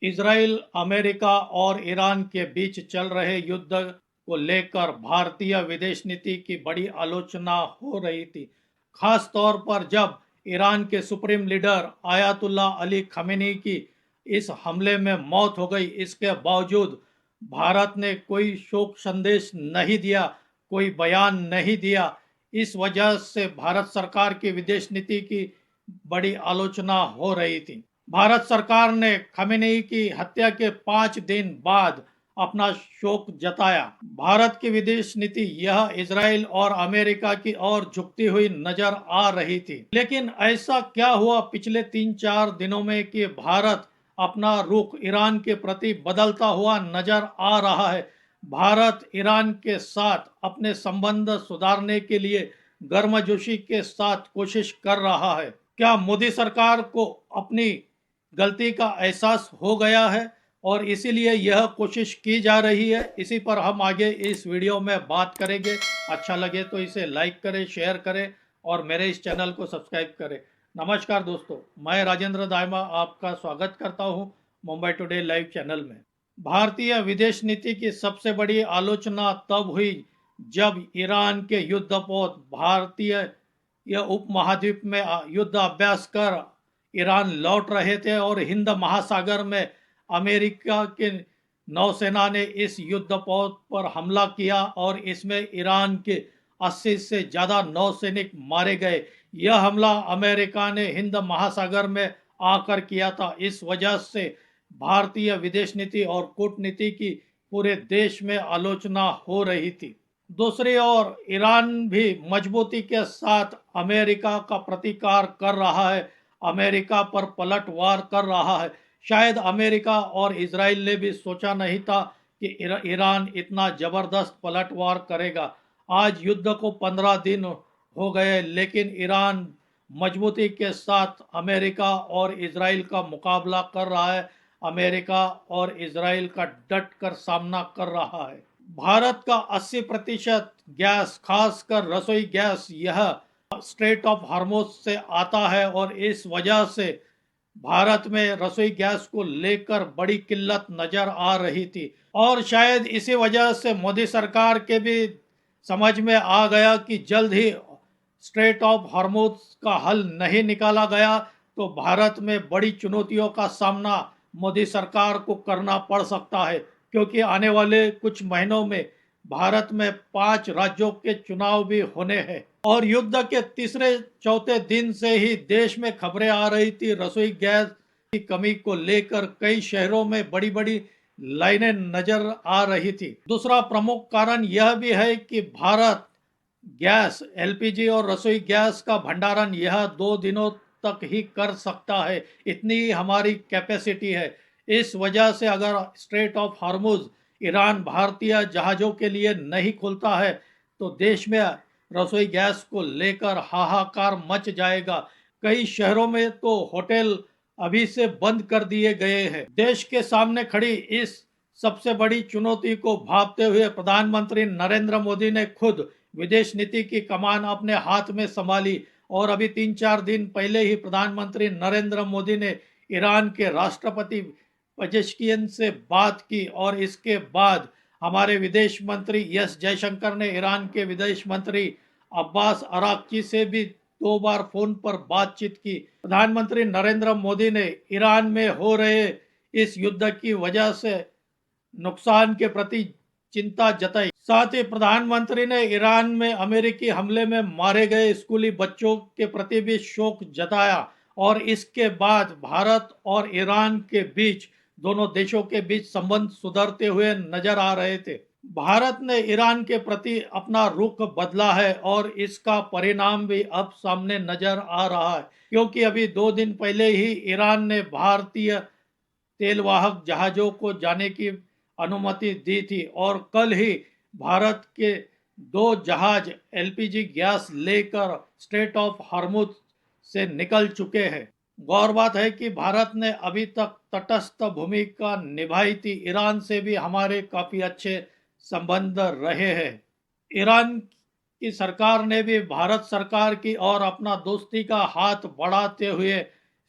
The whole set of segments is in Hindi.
इजराइल, अमेरिका और ईरान के बीच चल रहे युद्ध को लेकर भारतीय विदेश नीति की बड़ी आलोचना हो रही थी। खास तौर पर जब ईरान के supreme leader ayatollah Ali Khamenei की इस हमले में मौत हो गई। इसके बावजूद भारत ने कोई शोक संदेश नहीं दिया, कोई बयान नहीं दिया। इस वजह से भारत सरकार की विदेश नीति की बड़ी आलोचना हो रही थी। भारत सरकार ने खमेनी की हत्या के 5 दिन बाद अपना शोक जताया। भारत की विदेश नीति यह इजराइल और अमेरिका की ओर झुकती हुई नजर आ रही थी। लेकिन ऐसा क्या हुआ पिछले 3-4 दिनों में कि भारत अपना रुख ईरान के प्रति बदलता हुआ नजर आ रहा है। भारत ईरान के साथ अपने संबंध सुधारने के लिए गर्मजोशी के साथ कोशिश कर रहा है। क्या मोदी सरकार को अपनी गलती का एहसास हो गया है और इसीलिए यह कोशिश की जा रही है? इसी पर हम आगे इस वीडियो में बात करेंगे। अच्छा लगे तो इसे लाइक करें, शेयर करें और मेरे इस चैनल को सब्सक्राइब करें। नमस्कार दोस्तों, मैं राजेंद्र दाइमा आपका स्वागत करता हूं मुंबई टुडे लाइव चैनल में। भारतीय विदेश नीति की सबसे बड़ी आलोचना तब हुई जब ईरान के युद्धपोत भारतीय उपमहाद्वीप में युद्ध अभ्यास कर ईरान लौट रहे थे और हिंद महासागर में अमेरिका के नौसेना ने इस युद्धपोत पर हमला किया और इसमें ईरान के 80 से ज़्यादा नौसैनिक मारे गए। यह हमला अमेरिका ने हिंद महासागर में आकर किया था। इस वजह से भारतीय विदेश नीति और कूटनीति की पूरे देश में आलोचना हो रही थी। दूसरी ओर ईरान भी मजबूती के साथ अमेरिका का प्रतिकार कर रहा है, अमेरिका पर पलटवार कर रहा है। शायद अमेरिका और इजराइल ने भी सोचा नहीं था कि ईरान इतना ज़बरदस्त पलटवार करेगा। आज युद्ध को 15 दिन हो गए, लेकिन ईरान मजबूती के साथ अमेरिका और इजराइल का मुकाबला कर रहा है। अमेरिका और इजराइल का डट कर सामना कर रहा है। भारत का 80% गैस, खासकर रसोई गैस, यह स्ट्रेट ऑफ हार्मोज से आता है और इस वजह से भारत में रसोई गैस को लेकर बड़ी किल्लत नजर आ रही थी। और शायद इसी वजह से मोदी सरकार के भी समझ में आ गया कि जल्द ही स्ट्रेट ऑफ हार्मोज का हल नहीं निकाला गया तो भारत में बड़ी चुनौतियों का सामना मोदी सरकार को करना पड़ सकता है, क्योंकि आने वाले कुछ महीनों में भारत में 5 राज्यों के चुनाव भी होने हैं। और युद्ध के तीसरे चौथे दिन से ही देश में खबरें आ रही थी रसोई गैस की कमी को लेकर। कई शहरों में बड़ी बड़ी लाइनें नजर आ रही थी। दूसरा प्रमुख कारण यह भी है कि भारत गैस, एलपीजी और रसोई गैस का भंडारण यह 2 दिनों तक ही कर सकता है, इतनी ही हमारी कैपेसिटी है। इस वजह से अगर स्ट्रेट ऑफ हार्मुज ईरान भारतीय जहाज़ों के लिए नहीं खुलता है तो देश में रसोई गैस को लेकर हाहाकार मच जाएगा। कई शहरों में तो होटल अभी से बंद कर दिए गए हैं। देश के सामने खड़ी इस सबसे बड़ी चुनौती को भांपते हुए प्रधानमंत्री नरेंद्र मोदी ने खुद विदेश नीति की कमान अपने हाथ में संभाली और अभी 3-4 दिन पहले ही प्रधानमंत्री नरेंद्र मोदी ने ईरान के राष्ट्रपति पेजेश्कियन से बात की और इसके बाद हमारे विदेश मंत्री एस जयशंकर ने ईरान के विदेश मंत्री अब्बास अराक्ची से भी 2 बार फोन पर बातचीत की। प्रधानमंत्री नरेंद्र मोदी ने ईरान में हो रहे इस युद्ध की वजह से नुकसान के प्रति चिंता जताई। साथ ही प्रधानमंत्री ने ईरान में अमेरिकी हमले में मारे गए स्कूली बच्चों के प्रति भी शोक जताया और इसके बाद भारत और ईरान के बीच, दोनों देशों के बीच संबंध सुधरते हुए नजर आ रहे थे। भारत ने ईरान के प्रति अपना रुख बदला है और इसका परिणाम भी अब सामने नजर आ रहा है, क्योंकि अभी 2 दिन पहले ही ईरान ने भारतीय तेलवाहक जहाज़ों को जाने की अनुमति दी थी और कल ही भारत के 2 जहाज एलपीजी गैस लेकर स्ट्रेट ऑफ हार्मुज से निकल चुके हैं। गौर बात है कि भारत ने अभी तक तटस्थ भूमिका निभाई थी। ईरान से भी हमारे काफ़ी अच्छे संबंध रहे हैं। ईरान की सरकार ने भी भारत सरकार की और अपना दोस्ती का हाथ बढ़ाते हुए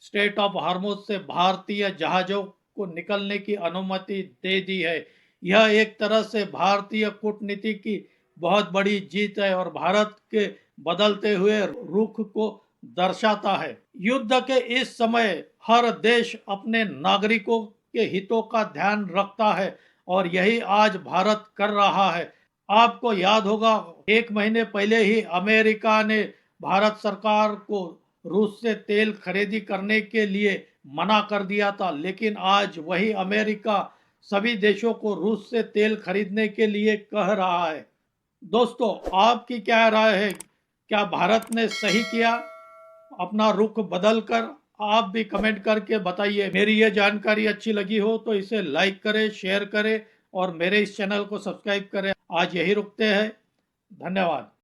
स्ट्रेट ऑफ हार्मुज से भारतीय जहाज़ों को निकलने की अनुमति दे दी है। यह एक तरह से भारतीय कूटनीति की बहुत बड़ी जीत है और भारत के बदलते हुए रुख को दर्शाता है। युद्ध के इस समय हर देश अपने नागरिकों के हितों का ध्यान रखता है और यही आज भारत कर रहा है। आपको याद होगा, एक महीने पहले ही अमेरिका ने भारत सरकार को रूस से तेल खरीदी करने के लिए मना कर दिया था, लेकिन आज वही अमेरिका सभी देशों को रूस से तेल खरीदने के लिए कह रहा है। दोस्तों, आपकी क्या राय है? क्या भारत ने सही किया अपना रुख बदलकर? आप भी कमेंट करके बताइए। मेरी ये जानकारी अच्छी लगी हो तो इसे लाइक करें, शेयर करें और मेरे इस चैनल को सब्सक्राइब करें। आज यही रुकते हैं। धन्यवाद।